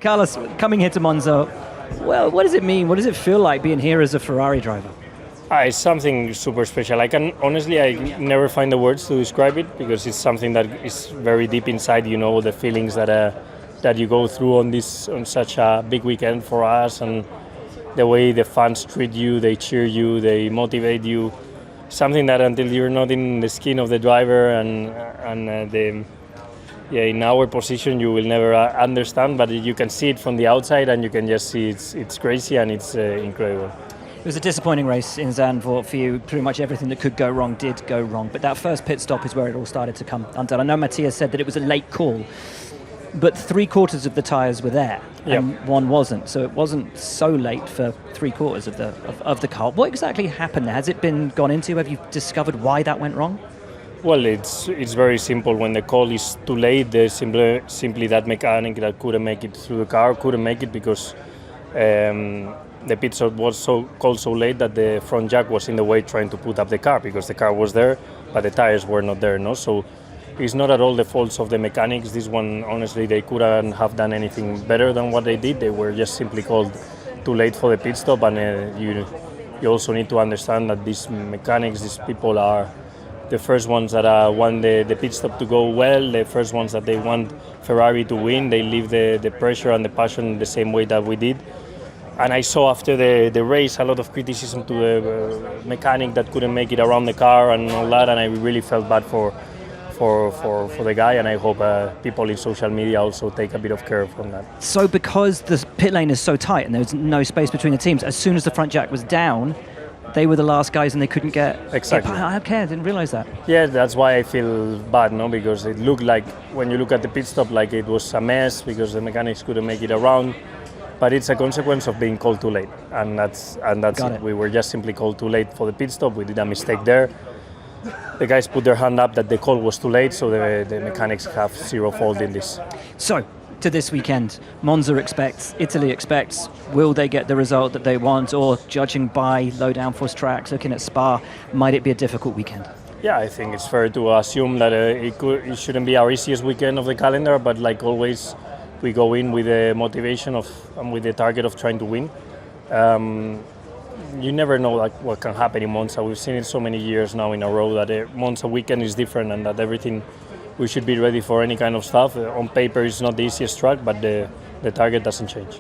Carlos, coming here to Monza, well, what does it mean? What does it feel like being here as a Ferrari driver? It's something super special. I never find the words to describe it because it's something that is very deep inside. You know, the feelings that you go through on such a big weekend for us, and the way the fans treat you, they cheer you, they motivate you. Something that until you're not in the skin of the driver in our position, you will never understand. But you can see it from the outside, and you can just see it's crazy and it's incredible. It was a disappointing race in Zandvoort for you. Pretty much everything that could go wrong did go wrong. But that first pit stop is where it all started to come undone. I know Matthias said that it was a late call, but 3/4 of the tyres were there, and one wasn't. So it wasn't so late for 3/4 of the car. What exactly happened there? Has it been gone into? Have you discovered why that went wrong? Well, it's very simple. When the call is too late, there's simply that mechanic that couldn't make it through the car couldn't make it because the pit stop was called so late that the front jack was in the way trying to put up the car because the car was there, but the tires were not there. No, so it's not at all the faults of the mechanics. This one, honestly, they couldn't have done anything better than what they did. They were just simply called too late for the pit stop, and you also need to understand that these mechanics, these people are the first ones that want the pit stop to go well, the first ones that they want Ferrari to win. They leave the pressure and the passion the same way that we did. And I saw after the race a lot of criticism to the mechanic that couldn't make it around the car and all that, and I really felt bad for the guy, and I hope people in social media also take a bit of care from that. So because the pit lane is so tight and there's no space between the teams, as soon as the front jack was down, they were the last guys and they couldn't get... Exactly. I didn't realise that. Yeah, that's why I feel bad, no? Because it looked like, when you look at the pit stop, like it was a mess because the mechanics couldn't make it around. But it's a consequence of being called too late, and that's it. We were just simply called too late for the pit stop. We did a mistake there. The guys put their hand up that the call was too late, so the mechanics have zero fault in this. So, to this weekend, Monza expects, Italy expects, will they get the result that they want, or judging by low downforce tracks, looking at Spa, might it be a difficult weekend? Yeah, I think it's fair to assume that it shouldn't be our easiest weekend of the calendar, but like always, we go in with the motivation and with the target of trying to win. You never know what can happen in Monza. We've seen it so many years now in a row that a Monza weekend is different, and that everything, we should be ready for any kind of stuff. On paper, it's not the easiest track, but the target doesn't change.